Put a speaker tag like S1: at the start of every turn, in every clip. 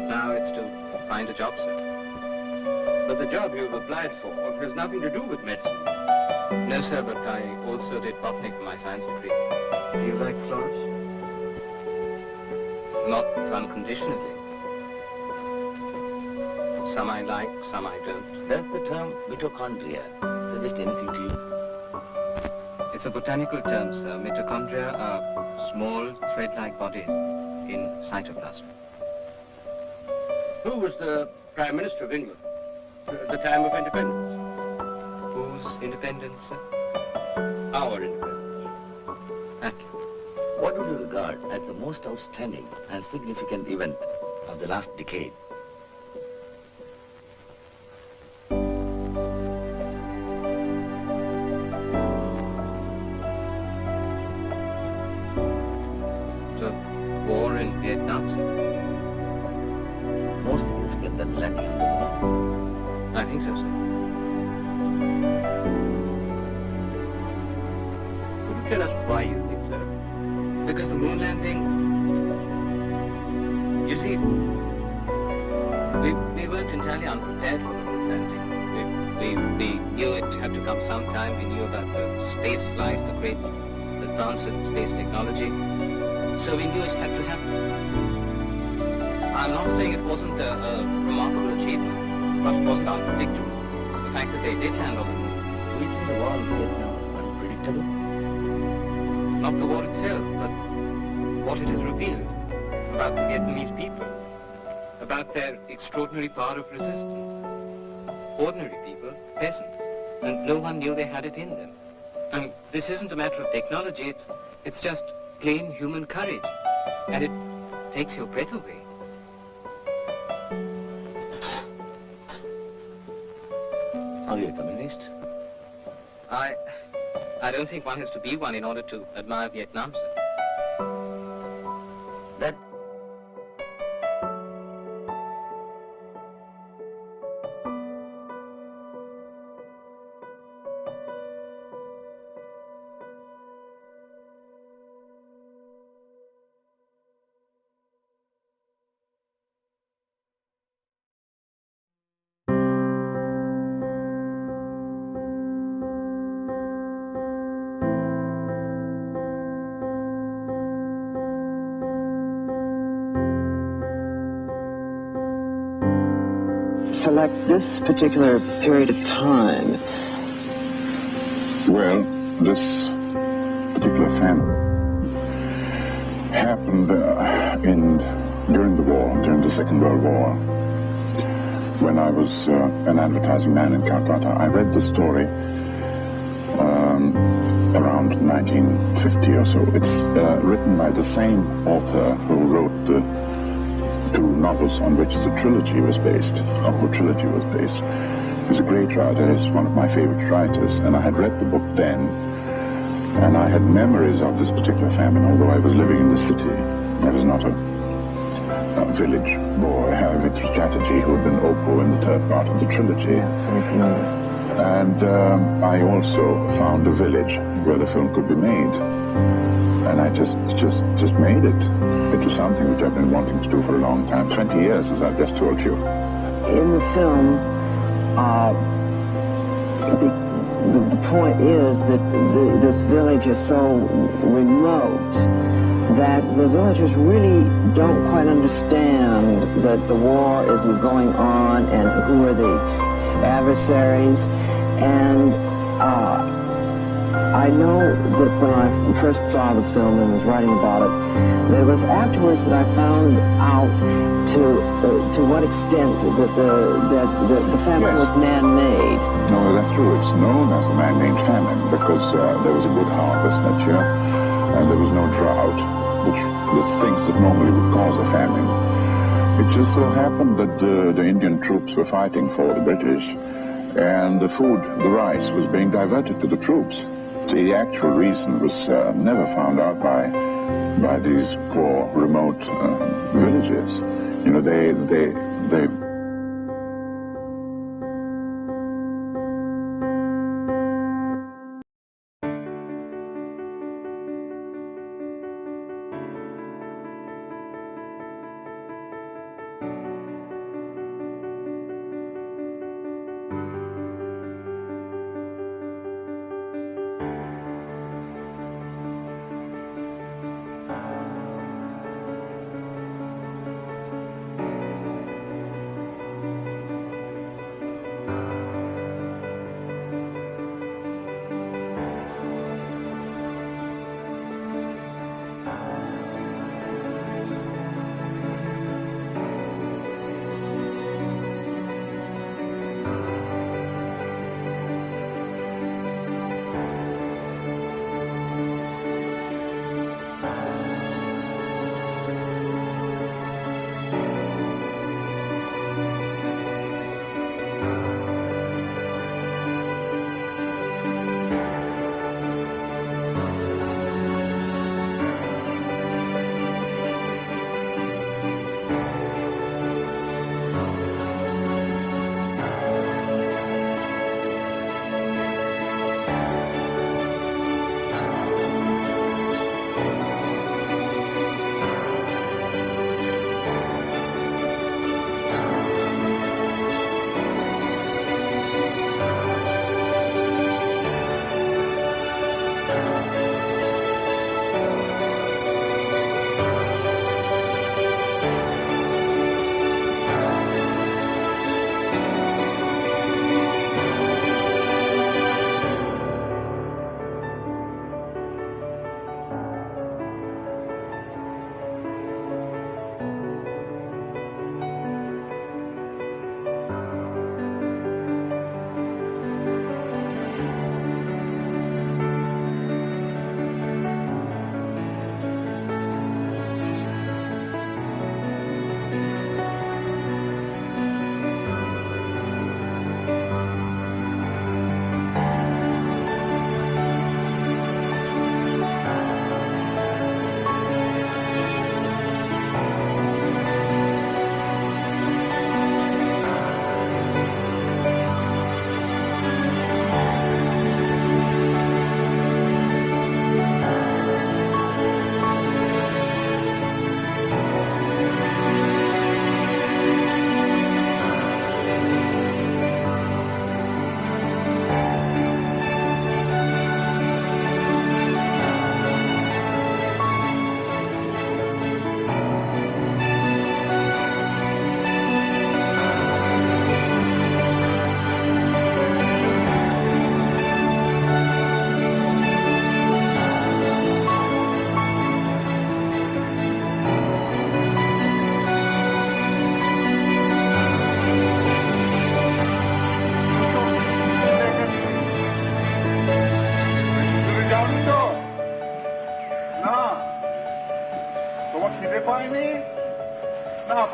S1: Right now, it's to find a job, sir.
S2: But the job you've applied for has nothing to do with medicine.
S1: No, sir, but I also did botany for my science degree.
S2: Do you like flowers?
S1: Not unconditionally. Some I like, some I don't.
S3: Does the term mitochondria suggest anything to you?
S1: It's a botanical term, sir. Mitochondria are small, thread-like bodies in cytoplasm.
S2: Who was the Prime Minister of England at the time of independence?
S1: Whose independence, sir?
S2: Our independence.
S1: Thank you.
S3: What would you regard as the most outstanding and significant event of the last decade?
S1: The war in Vietnam, sir?
S3: More significant than landing on the moon?
S1: I think so, sir.
S2: Could you tell us why you think so?
S1: Because the moon landing, you see, we weren't entirely unprepared for the moon landing. We knew it had to come sometime. We knew about the space flights, the great advances in space technology. So we knew it had to happen. I'm not saying it wasn't a remarkable achievement, but it wasn't unpredictable. The fact that they did land on the moon.
S3: Do you think the war in Vietnam was unpredictable?
S1: Not the war itself, but what it has revealed about the Vietnamese people, about their extraordinary power of resistance. Ordinary people, peasants, and no one knew they had it in them. And this isn't a matter of technology, it's just plain human courage. And it takes your breath away.
S3: Are you a communist?
S1: I don't think one has to be one in order to admire Vietnam, sir.
S3: That
S4: select this particular period of time?
S5: Well, this particular famine happened during the war, during the Second World War, when I was an advertising man in Calcutta. I read the story around 1950 or so. It's written by the same author who wrote the two novels on which the trilogy was based, or who trilogy was based. He's a great writer. He's one of my favorite writers, and I had read the book then, and I had memories of this particular famine, although I was living in the city. I was not a village boy. Victor Chatterjee, who had been Opal in the third part of the trilogy.
S4: Yes, very familiar.
S5: And I also found a village where the film could be made. And I just made it. It was something which I've been wanting to do for a long time, 20 years, as I've just told you.
S4: In the film, the point is that this village is so remote that the villagers really don't quite understand that the war is going on and who are the adversaries. And I know that when I first saw the film and was writing about it, that it was afterwards that I found out to what extent that the famine was man-made.
S5: No, that's true. It's known as the man-made famine because there was a good harvest that year, and there was no drought, which the things that normally would cause a famine. It just so happened that the Indian troops were fighting for the British, and the food, the rice, was being diverted to the troops. The actual reason was never found out by these poor, remote villages. You know, they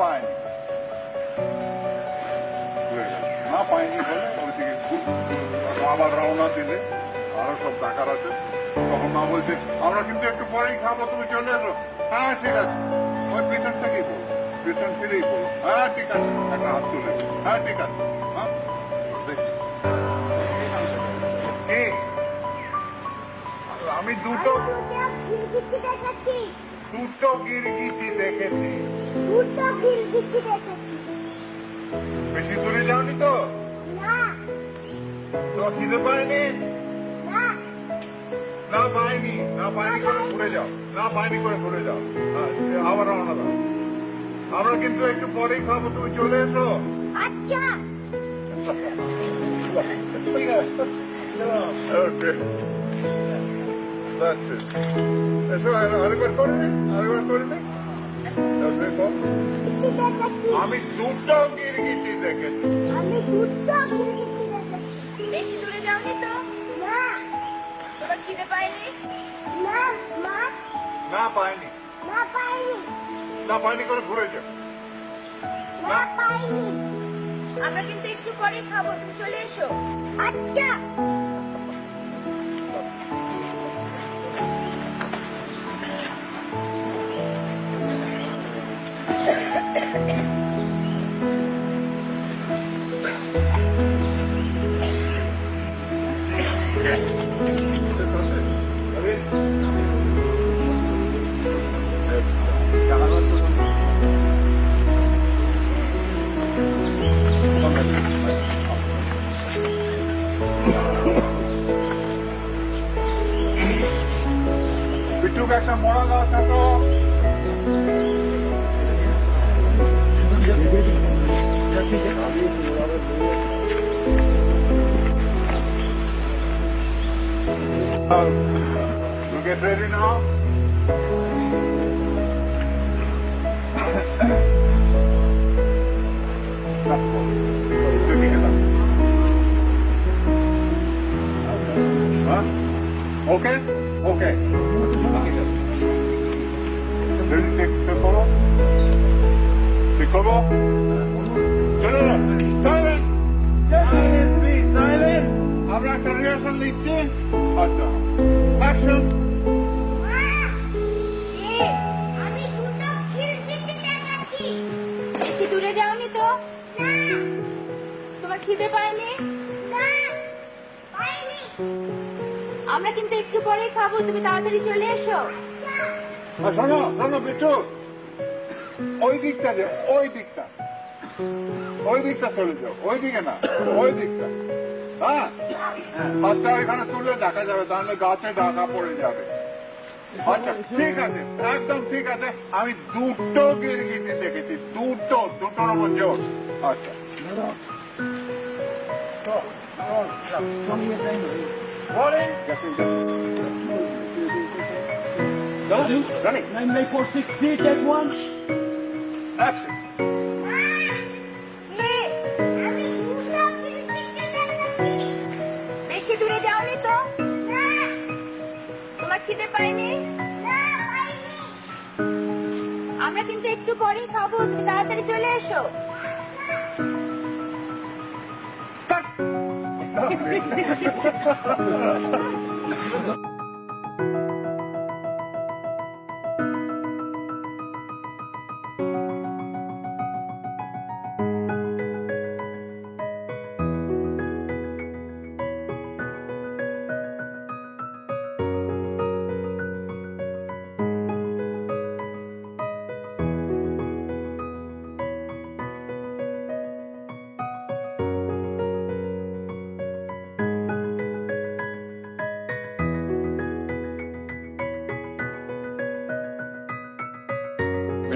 S6: পায়নি না পায়নি বলে ওইদিকে আবার রওনা দিলে আরো সব ডাকার আছে তখন মা বলছে আমরা কিন্তু একটু পরেই খাবো তুমি চলে এসো হ্যাঁ ঠিক আছে ওই পিছন থেকেই বলো পিছন ফিরেই বলো হ্যাঁ ঠিক আছে একটা হাত তুলে হ্যাঁ ঠিক আছে হ্যাঁ কি আমি দুটো গিরগিটি দেখেছি বেশি দূরে যাওনি তো তোমার খিদে পায়নি না পায়নি করে ঘুরে যাও না পায়নি করে ঘুরে যাও আবার রওনা দাও আমরা কিন্তু একটু পরেই খাবো তুমি চলে এসো
S7: আচ্ছা
S6: Okay. That's it. এসো আরেকবার করে নে আমি দুটো গিরগিটি দেখেছি
S7: বেশি দূরে যাওনি তো তোমার খিদে পায়নি
S6: না পাইনি করে ঘুরে যাও
S7: আমরা কিন্তু একটু পরে খাবো তুমি চলে এসো আচ্ছা
S6: বিট্টুকে একটা মরা দেওয়া থাকো You get ready now? Okay? Okay. Ready? Take করো ঠিক করবো চলো না সাইলেন্ট সাইলেন্স প্লিজ সাইলেন্স আমরা একটা রিহার্সাল দিচ্ছি আচ্ছা অ্যাকশন
S7: আমি দুটো গিরগিটি দেখাচ্ছি বেশি দূরে যাওনি তো তোমার খিদে পায়নি আমরা কিন্তু একটু পরেই খাবো তুমি তাড়াতাড়ি চলে এসো
S6: শোনো বিট্টু ওই দিকটা চলে যাও ওই দিকে না ওই দিকটা হ্যাঁ হাতটা ওইখানে তুললে দেখা যাবে তাহলে গাছে ঢাকা পড়ে যাবে আচ্ছা ঠিক আছে একদম ঠিক আছে আমি দুটো গিরগিটি দেখেছি দুটোর ওপর জোর আচ্ছা Running.
S8: 946, take one.
S6: Action.
S7: বেশি দূরে যাওনি তো তোমার খিদে পায়নি আমরা কিন্তু একটু পরেই খাবো তুমি তাড়াতাড়ি চলে এসো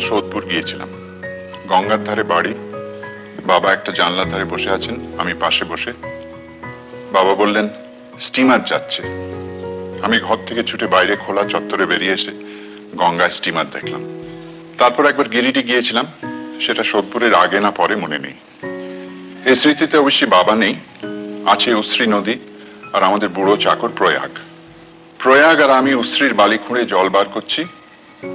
S5: সোদপুর গিয়েছিলাম গঙ্গার ধারে বাড়ি বাবা একটা জানলার ধারে বসে আছেন আমি পাশে বসে বাবা বললেন স্টিমার যাচ্ছে আমি ঘর থেকে ছুটে বাইরে খোলা চত্বরে বেরিয়ে এসে গঙ্গায় স্টিমার দেখলাম তারপর একবার গিরিডি গিয়েছিলাম সেটা সোদপুরের আগে না পরে মনে নেই এই স্মৃতিতে অবশ্যই বাবা নেই আছে উশ্রী নদী আর আমাদের বুড়ো চাকর প্রয়াগ আর আমি উশ্রীর বালি খুঁড়ে জল বার করছি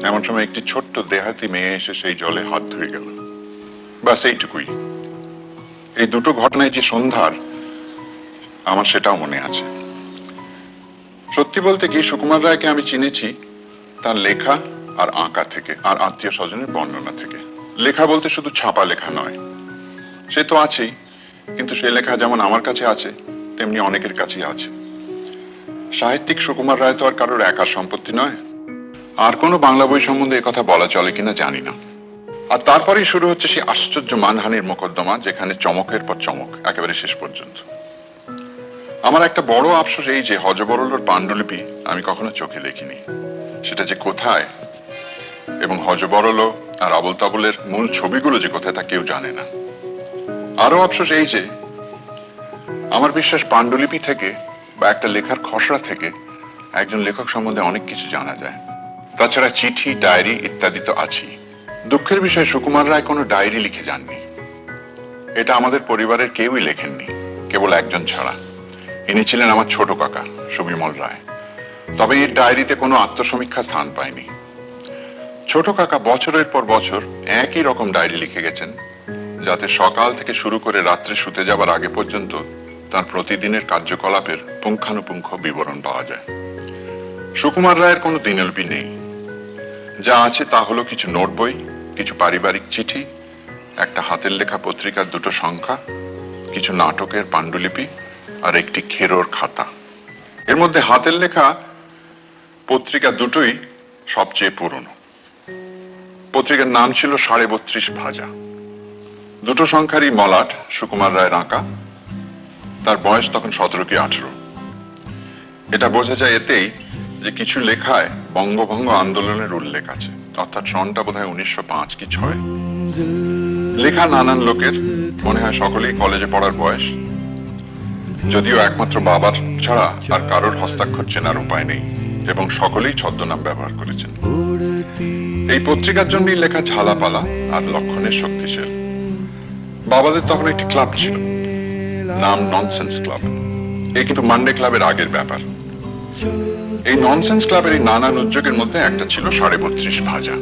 S5: এমন সময় একটি ছোট্ট দেহাতি মেয়ে এসে সেই জলে হাত ধুয়ে গেল বাস এইটুকুই। এই দুটো ঘটনায় যে সন্ধ্যার, আমার সেটাও মনে আছে। সত্যি বলতে কি, সুকুমার রায়কে আমি চিনেছি তার লেখা আর আঁকা থেকে, আর আত্মীয় স্বজনের বর্ণনা থেকে। লেখা বলতে শুধু ছাপা লেখা নয়, সে তো আছেই, কিন্তু সে লেখা যেমন আমার কাছে আছে তেমনি অনেকের কাছেই আছে। সাহিত্যিক সুকুমার রায় তো আর কারোর একার সম্পত্তি নয়। আর কোনো বাংলা বই সম্বন্ধে কথা বলা চলে কিনা জানি না। আর তারপরেই শুরু হচ্ছে সেই আশ্চর্য মানহানির মোকদ্দমা, যেখানে চমকের পর চমক একেবারে শেষ পর্যন্ত। আমার একটা বড় আফসোস এই যে হযবরলর পাণ্ডুলিপি আমি কখনো চোখে দেখিনি। সেটা যে কোথায়, এবং হযবরল আর আবুল তাবুলের মূল ছবিগুলো যে কোথায় তা কেউ জানে না। আরো আফসোস এই যে আমার বিশ্বাস পাণ্ডুলিপি থেকে বা একটা লেখার খসড়া থেকে একজন লেখক সম্বন্ধে অনেক কিছু জানা যায়। তাছাড়া চিঠি, ডায়েরি ইত্যাদি তো আছেই। দুঃখের বিষয় সুকুমার রায় কোনো ডায়েরি লিখে যাননি। এটা আমাদের পরিবারের কেউই লেখেননি, কেবল একজন ছাড়া। ইনি ছিলেন আমার ছোট কাকা সুবিমল রায়। তবে এই ডায়েরিতে কোনো আত্মসমীক্ষা স্থান পায়নি। ছোট কাকা বছরের পর বছর একই রকম ডায়েরি লিখে গেছেন, যাতে সকাল থেকে শুরু করে রাত্রে শুতে যাবার আগে পর্যন্ত তার প্রতিদিনের কার্যকলাপের পুঙ্খানুপুঙ্খ বিবরণ পাওয়া যায়। সুকুমার রায়ের কোনো দিনলিপি নেই। যা আছে তা হলো কিছু নোট বই, কিছু পারিবারিক চিঠি, একটা হাতের লেখা পত্রিকার দুটো সংখ্যা, কিছু নাটকের পাণ্ডুলিপি আর একটি খেরোর খাতা। এর মধ্যে হাতের লেখা পত্রিকা দুটোই সবচেয়ে পুরনো। পত্রিকার নাম ছিল 32.5 ভাজা। দুটো সংখ্যারই মলাট সুকুমার রায়ের আঁকা। তার বয়স তখন 17 কি 18। এটা বোঝা যায় এতেই যে কিছু লেখায় বঙ্গভঙ্গ আন্দোলনের উল্লেখ আছে, অর্থাৎ সনটা বোধহয় 1905 কি 6। লেখা নানান লোকের, মনে হয় সকলেই কলেজে পড়ার বয়স, যদিও একমাত্র বাবার ছাড়া আর কারোর হস্তাক্ষর চেনার উপায় নেই, এবং সকলেই ছদ্মনাম ব্যবহার করেছেন। এই পত্রিকার জন্যই লেখা ঝালাপালা আর লক্ষণের শক্তিশাল। বাবাদের তখন একটি ক্লাব ছিল, নাম ননসেন্স ক্লাব। এই কিন্তু মানডে ক্লাবের আগের ব্যাপার। এই ননসেন্স ক্লাবের এই নানান উদ্যোগের মধ্যে একটা ছিল 32.5 ভাজা।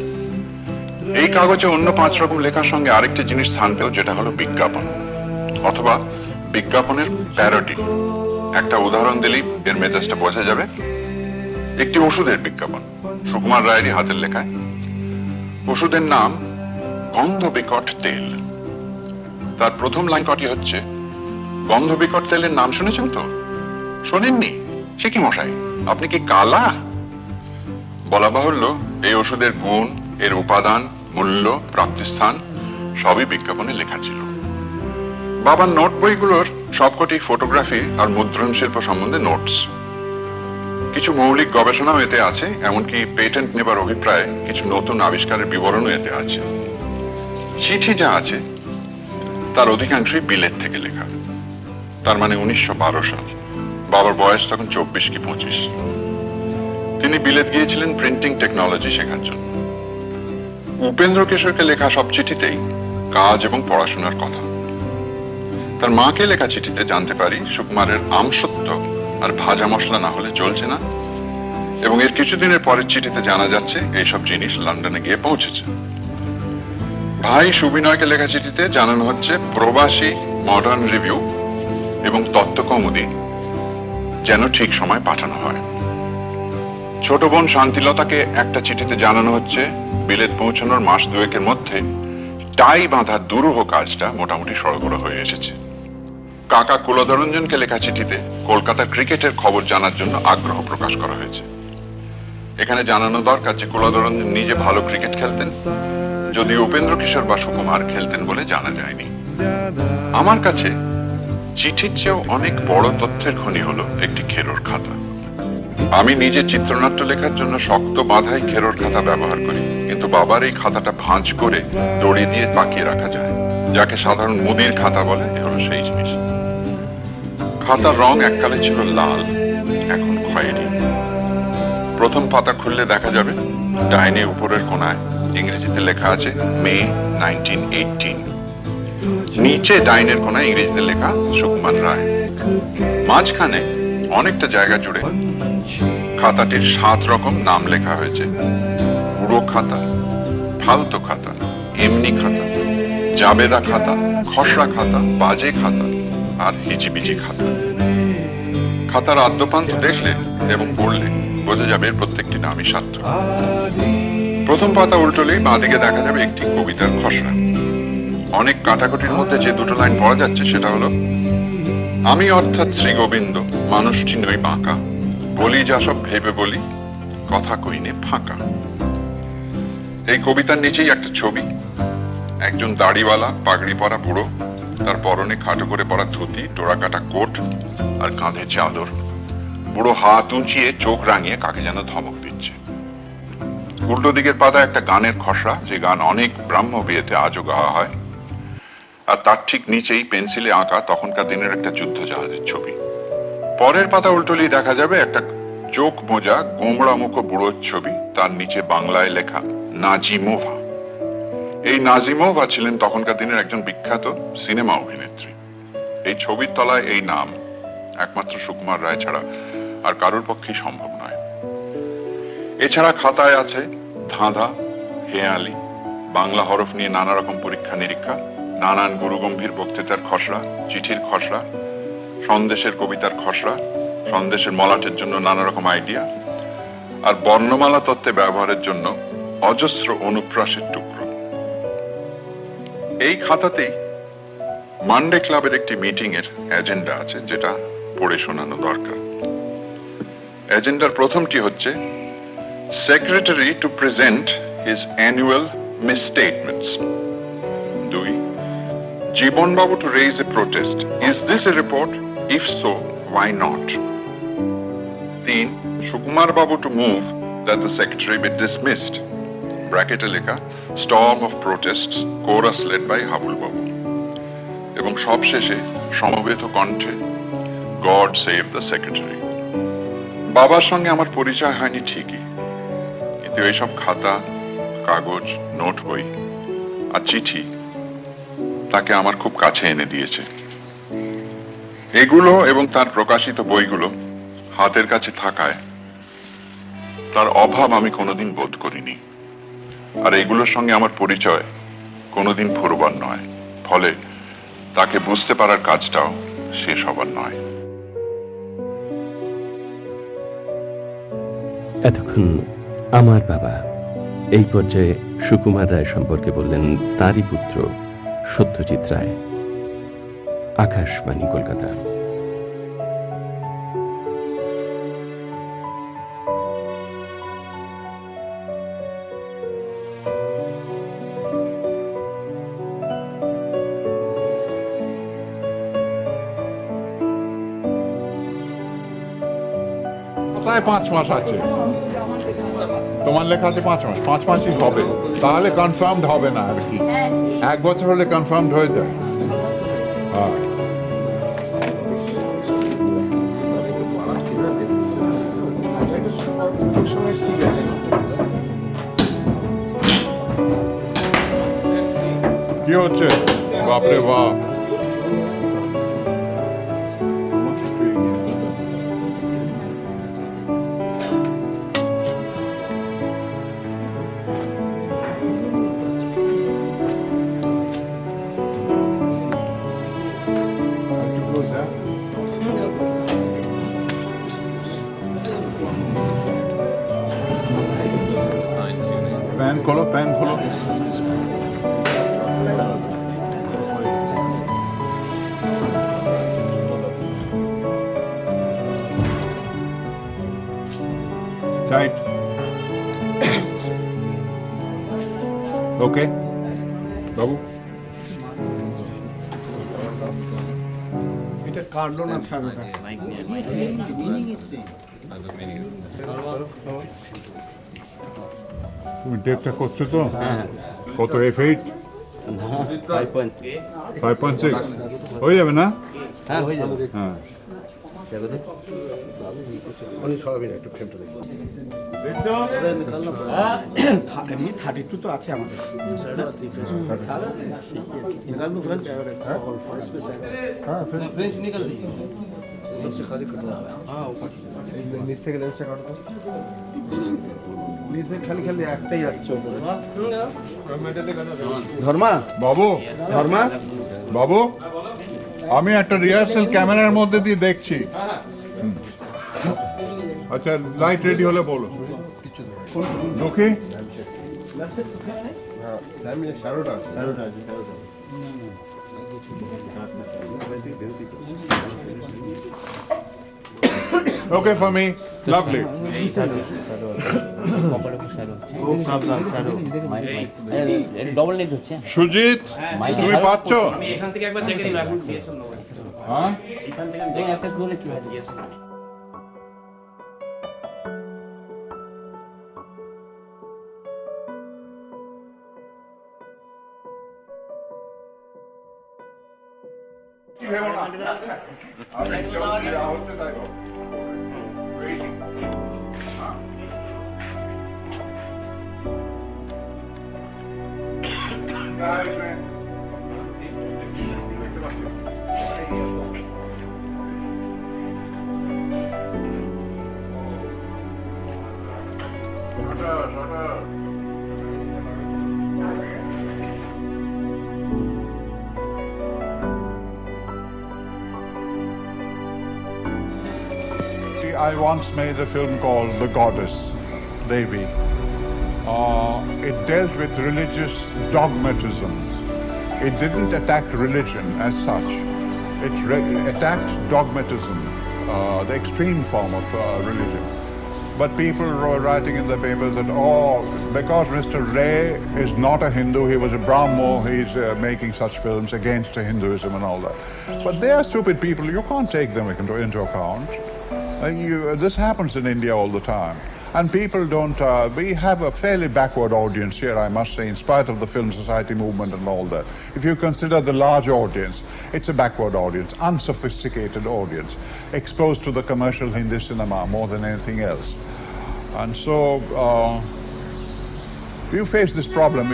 S5: এই কাগজে অন্য 5 রকম লেখার সঙ্গে আরেকটি জিনিস স্থান পেল, যেটা হলো বিজ্ঞাপন, অথবা বিজ্ঞাপনের প্যারোডি। একটা উদাহরণ দিলেই এর মেজাজটা বোঝা যাবে। একটি ওষুধের বিজ্ঞাপন, সুকুমার রায়েরই হাতের লেখায়। ওষুধের নাম গন্ধ বিকট তেল। তার প্রথম লাইন কটি হচ্ছে, গন্ধ বিকট তেলের নাম শুনেছেন তো? শোনেননি? সে কি মশাই, আপনি কি কালা? বলা বাহুল্য, এই ওষুধের গুণ, এর উপাদান, মূল্য, প্রাপ্তিস্থান সবই বিজ্ঞাপনে লেখা ছিল। বাবার নোট বইগুলোর সবকটি ফটোগ্রাফি আর মুদ্রণ শিল্প সম্বন্ধে নোটস। কিছু মৌলিক গবেষণাও এতে আছে, এমনকি পেটেন্ট নেবার অভিপ্রায়ে কিছু নতুন আবিষ্কারের বিবরণও এতে আছে। চিঠি যা আছে তার অধিকাংশই বিলেত থেকে লেখা। তার মানে 1912 সাল। বাবার বয়স তখন 24 কি 25। তিনি বিলেত গিয়েছিলেন প্রিন্টিং টেকনোলজি শেখার জন্য। উপেন্দ্র কিশোরকে লেখা সব চিঠিতেই কাজ এবং পড়াশোনার কথা। তার মাকে লেখা চিঠিতে জানতে পারি সুকুমারের আমসত্ব আর ভাজা মশলা না হলে চলছে না, এবং এর কিছুদিনের পরের চিঠিতে জানা যাচ্ছে এইসব জিনিস লন্ডনে গিয়ে পৌঁছেছে। ভাই সুবিনয়কে লেখা চিঠিতে জানানো হচ্ছে প্রবাসী, মডার্ন রিভিউ এবং তত্ত্বকৌমুদী যেন ঠিক সময় পাঠানো হয়। ছোট বোন শান্তিলতাকে একটা চিঠিতে জানানো হচ্ছে বিলেত পৌঁছানোর মাস দুয়েকের মধ্যে টাই বাঁধার দুরূহ কাজটা মোটামুটি সরগড়া হয়ে এসেছে। কাকা কুলধরঞ্জনকে লেখা চিঠিতে কলকাতার ক্রিকেটের খবর জানার জন্য আগ্রহ প্রকাশ করা হয়েছে। এখানে জানানো দরকার যে কুলধরঞ্জন নিজে ভালো ক্রিকেট খেলতেন, যদিও উপেন্দ্র কিশোর বা সুকুমার খেলতেন বলে জানা যায়নি। আমার কাছে চিঠির চেয়েও অনেক বড় তথ্যের খনি হলো একটি খেরোর খাতা। আমি নিজে চিত্রনাট্য লেখার জন্য শক্ত বাঁধাই খেরোর খাতা ব্যবহার করি, কিন্তু বাবার এই খাতাটা ভাঁজ করে দড়ি দিয়ে পাকিয়ে রাখা যায়, যাকে সাধারণ মুদির খাতা বলে। এ হলো সেই জিনিস। খাতার রং এককালে ছিল লাল, এখন খয়েরি। প্রথম পাতা খুললে দেখা যাবে ডাইনে উপরের কোনায় ইংরেজিতে লেখা আছে মে 1918। নিচে ডাইনের কোনায় ইংরেজিতে লেখা সুকুমার রায়। মাঝখানে অনেকটা জায়গা জুড়ে খাতাটির 7 রকম নাম লেখা হয়েছে: পুরো খাতা, ফালতু খাতা, এমনি খাতা, জাবেদা খাতা, খসড়া খাতা, বাজে খাতা আর হিজিবিজি খাতা। খাতার আদ্যপ্রান্ত দেখলে এবং পড়লে বোঝা যাবে এর প্রত্যেকটি নামই সার্থক। প্রথম পাতা উল্টোলেই বাঁদিকে দেখা যাবে একটি কবিতার খসড়া। অনেক কাটাকুটির মধ্যে যে দুটো লাইন পড়া যাচ্ছে সেটা হলো, আমি অর্থাৎ শ্রী গোবিন্দ মানুষ চিহ্নই বাঁকা, বলি যা সব ভেবে বলি, কথা কইনে ফাঁকা। এই কবিতার নিচেই একটা ছবি, একজন দাড়িওয়ালা পাগড়ি পরা বুড়ো, তার পরনে খাটো করে পরা ধুতি, ডোরা কাটা কোট আর কাঁধে চাদর। বুড়ো হাত উঁচিয়ে চোখ রাঙিয়ে কাকে যেন ধমক দিচ্ছে। উল্টো দিকের পাতা একটা গানের খসড়া, যে গান অনেক ব্রাহ্ম বিয়েতে আজও গাওয়া হয়। আর তার ঠিক নিচেই পেন্সিলে আঁকা তখনকার দিনের একটা যুদ্ধ জাহাজের ছবি। পরের পাতা উল্টোলেই দেখা যাবে একটা চোখ মোজা গোমড়া মুখো বুড়োর ছবি, তার নিচে বাংলায় লেখা নাজিমোভা। এই নাজিমোভা ছিলেন তখনকার দিনের একজন বিখ্যাত সিনেমা অভিনেত্রী। এই ছবির তলায় এই নাম একমাত্র সুকুমার রায় ছাড়া আর কারোর পক্ষেই সম্ভব নয়। এছাড়া খাতায় আছে ধাঁধা, হেয়ালি, বাংলা হরফ নিয়ে নানা রকম পরীক্ষা নিরীক্ষা, নানান গুরুগম্ভীর বক্তৃতার খসড়া, চিঠির খসড়া, সন্দেশের কবিতার খসড়া, সন্দেশের মলাটের জন্য নানা রকম আইডিয়া, আর বর্ণমালা তত্ত্বে ব্যবহারের জন্য অজস্র অনুপ্রাসের টুকরো। এই খাতাতেই মানডে ক্লাবের একটি মিটিং এর এজেন্ডা আছে, যেটা পড়ে শোনানো দরকার। এজেন্ডার প্রথমটি হচ্ছে, secretary to present his annual misstatements. 2. Jeeban Babu to raise a protest. Is this a report? If so, why not? 3. Sukumar Babu to move that the secretary be dismissed. Bracket লেখা, storm of protests, chorus led by Habul Babu. এবং সবশেষে সমবেত কণ্ঠে, God save the secretary. বাবার সঙ্গে আমার পরিচয় হয়নি ঠিকই, কিন্তু এইসব খাতা, কাগজ, নোট বই আর চিঠি তাকে আমার খুব কাছে এনে দিয়েছে। এগুলো এবং তার প্রকাশিত বইগুলো হাতের কাছে থাকায় তার অভাব আমি কোনোদিন বোধ করিনি। আর এগুলোর সঙ্গে আমার পরিচয় কোনোদিন ফুরবার নয়, ফলে তাকে বুঝতে পারার কাজটাও শেষ হবার নয়।
S9: এতক্ষণ আমার বাবা এই পর্যায়ে সুকুমার রায় সম্পর্কে বললেন তারই পুত্র সত্যজিৎ রায়। আকাশবাণী, কলকাতা।
S6: প্রায় 5 মাস আছে, তোমার লেখা আছে 5 মাস, 5 মাসই হবে, তাহলে কনফার্মড হবে না আর কি। 1 বছর হলে কনফার্মড হয়ে যায়। কি হচ্ছে? বাপরে বাপ, पैन खोलो, पैन खोलो। टाइट, ओके बाबू, এটা কাটলো না, ছাড়ো না। তুমি ডেটটা করছো তো? কত F8? 5.6 হয়ে যাবে না?
S3: হ্যাঁ, হয়ে যাবে।
S6: হ্যাঁ,
S2: এমনি 32 তো আছে আমাদের। নিচ থেকে লেন্সটা কাটো তো।
S10: নিচে খালি খালি একটাই আসছে উপরে ধর্মা
S6: বাবু
S10: ধর্মা
S6: বাবু আমি একটা রিহার্সাল ক্যামেরার মধ্যে দিয়ে দেখছি আচ্ছা লাইট রেডি হলে বলো দুঃখী
S10: সারোটা
S6: Okay for me. Lovely. Sujit তুমি পাচ্ছ
S8: আমি এখান থেকে একবার দেখে নিলাম এখন দিয়েছেন না
S6: হ্যাঁ
S8: এখান থেকে দেখে একটা দূরে কি দিয়েছেন
S6: কি ভেবো না আমি যা হচ্ছে তাই হোক Guys, man. I once made a film called The Goddess, Devi. It dealt with religious dogmatism. It didn't attack religion as such. It attacked dogmatism, the extreme form of religion. But people were writing in the papers that, because Mr. Ray is not a Hindu, he was a Brahmo, he's making such films against Hinduism and all that. But they are stupid people. You can't take them into account. This happens in India all the time. And people don't, we have a fairly backward audience here, I must say, in spite of the film society movement and all that. If you consider the large audience, it's a backward audience, unsophisticated audience, exposed to the commercial Hindi cinema more than anything else. And so, you face this problem,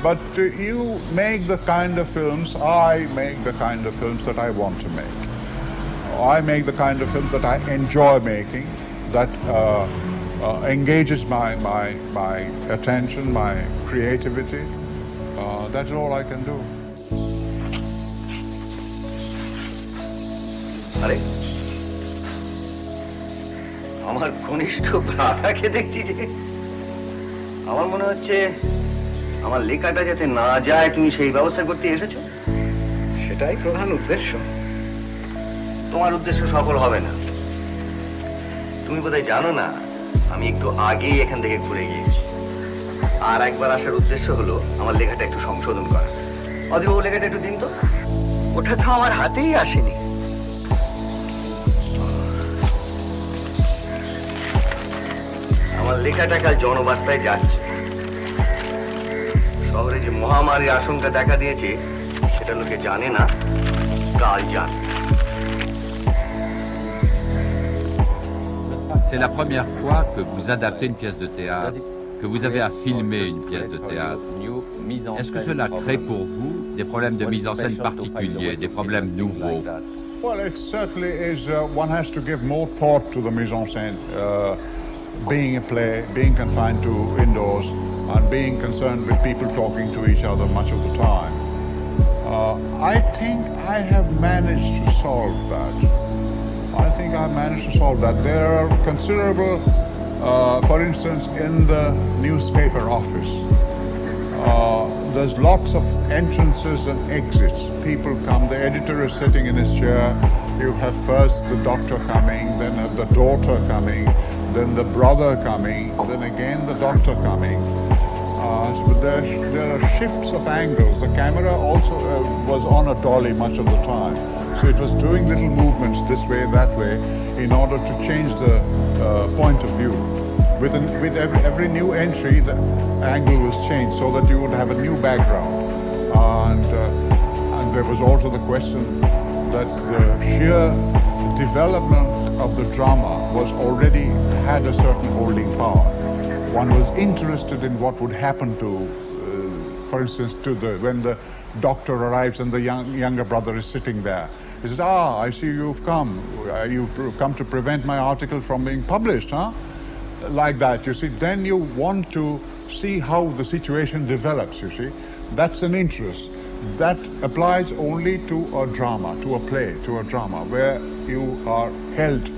S6: but you make the kind of films, I make the kind of films that I want to make. I make the kind of films that I enjoy making, that engages my attention, my creativity. That's all I can do.
S3: আরে আমার কনিষ্ঠ ভ্রাতাকে দেখছি যে আমার মনে হচ্ছে আমার লেখাটা যাতে না যায় তুমি সেই ব্যবস্থা করতে এসেছো।
S2: সেটাই প্রধান উদ্দেশ্য।
S3: তোমার উদ্দেশ্য সফল হবে না। তুমি বোধহয় জানো না আমি একটু আগেই এখান থেকে ঘুরে গিয়েছি। আর একবার আসার উদ্দেশ্য হলো আমার লেখাটা একটু সংশোধন করা। অদিবাবু লেখাটা একটু দিন তো। ওটা তো আমার হাতেই আসেনি। আমার লেখাটা কাল জনবার্তায় যাচ্ছে। শহরে যে মহামারীর আশঙ্কা দেখা দিয়েছে সেটা লোকে জানে না, কাল জানে।
S11: C'est la première fois que vous adaptez une pièce de théâtre, que vous avez à filmer une pièce de théâtre. Est-ce que cela crée pour vous des problèmes de mise en scène particuliers, des problèmes nouveaux?
S6: Well, it certainly is. One has to give more thought to the mise en scène. Being a play, being confined to indoors, and being concerned with people talking to each other much of the time. I think I have managed to solve that. I think I've managed to solve that. There are considerable, for instance, in the newspaper office, there's lots of entrances and exits. People come, the editor is sitting in his chair, you have first the doctor coming, then the daughter coming, then the brother coming, then again the doctor coming. So there are shifts of angles. The camera also was on a dolly much of the time. So it was doing little movements this way, that way, in order to change the point of view. With every new entry, the angle was changed so that you would have a new background. And there was also the question that the sheer development of the drama was already had a certain holding power. One was interested in what would happen to, for instance, when the doctor arrives and the younger brother is sitting there. He says, I see you've come. You've come to prevent my article from being published, huh? like that, you see, then you want to see how the situation develops, you see. That's an interest. That applies only to a drama, to a play, to a drama, where you are held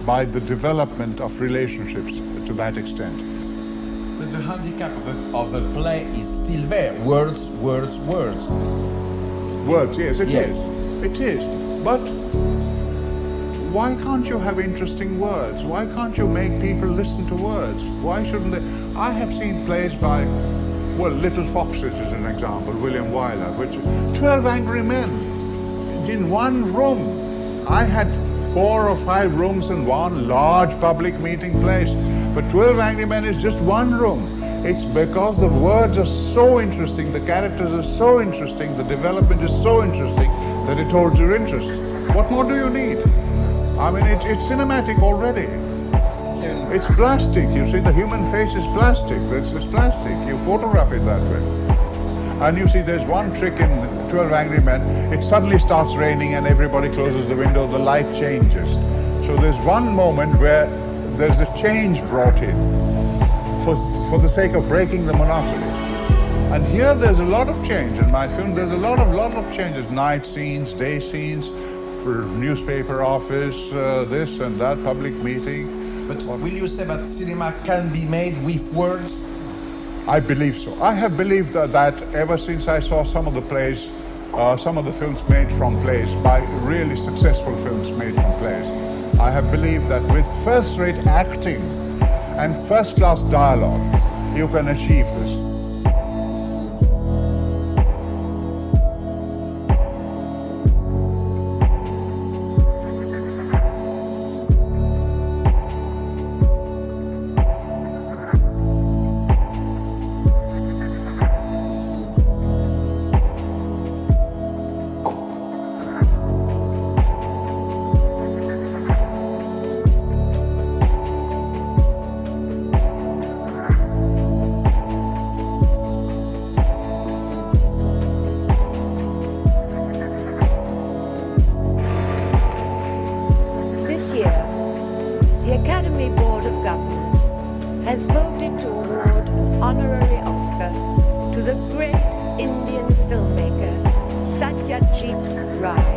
S6: by the development of relationships to that extent.
S12: But the handicap of a play is still there. Words, words, words.
S6: Words, yes, it is. It is. But why can't you have interesting words? Why can't you make people listen to words? Why shouldn't they? I have seen plays by, well, Little Foxes is an example, William Wyler, which 12 Angry Men in one room. I had 4 or 5 rooms in one large public meeting place, but 12 Angry Men is just one room. It's because the words are so interesting, the characters are so interesting, the development is so interesting that it holds your interest. What more do you need? I mean, it's cinematic already. It's plastic, you see, the human face is plastic. It's plastic. You photograph it that way. And you see, there's one trick in 12 Angry Men. It suddenly starts raining and everybody closes the window, the light changes. So there's one moment where there's a change brought in for the sake of breaking the monotony. And here there's a lot of change in my film. There's a lot of changes. Night scenes, day scenes, newspaper office, this and that, public meeting.
S12: But will you say that cinema can be made with words?
S6: I believe so. I have believed that ever since I saw some of the plays, some of the films made from plays, by really successful films made from plays. I have believed that with first-rate acting and first-class dialogue, you can achieve this.
S13: has voted to award honorary Oscar to the great Indian filmmaker Satyajit Ray.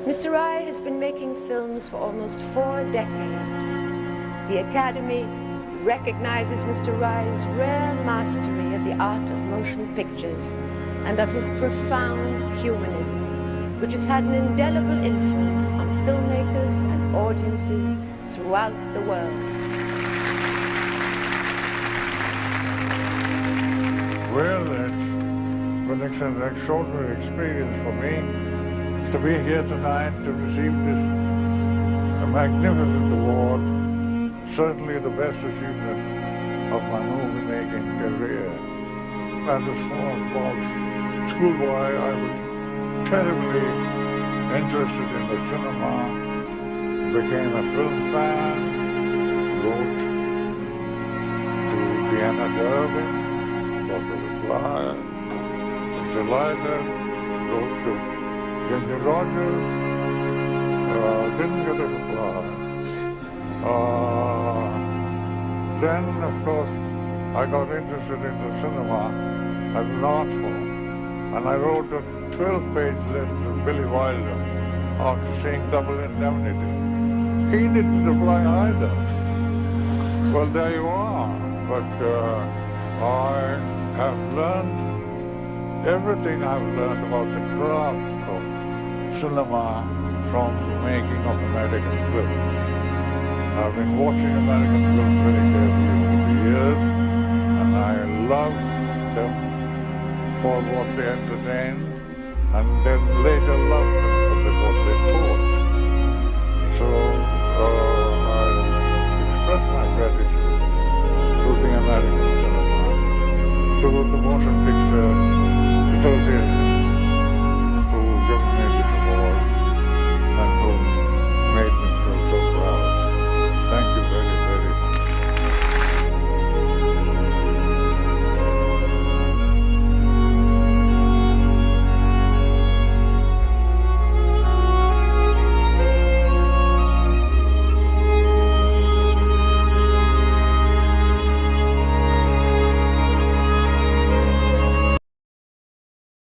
S13: Mr. Ray has been making films for almost 4 decades. The Academy recognizes Mr. Ray's rare mastery of the art of motion pictures and of his profound humanism, which has had an indelible influence on filmmakers and audiences throughout the world.
S6: Well, it's an extraordinary experience for me to be here tonight to receive this magnificent award, certainly the best achievement of my movie-making career. As a small schoolboy, I was terribly interested in the cinema, became a film fan, wrote to Diana Durbin, got the reply, was delighted, wrote to Ginger Rogers, didn't get a reply. Then, of course, I got interested in the cinema as an art form, and I wrote a 12-page letter to Billy Wilder after seeing Double Indemnity. He didn't reply either. Well, there you are. But I have learned everything I've learned about the craft of cinema from the making of American films. I've been watching American films very carefully over the years, and I love them for what they entertain, and then later love them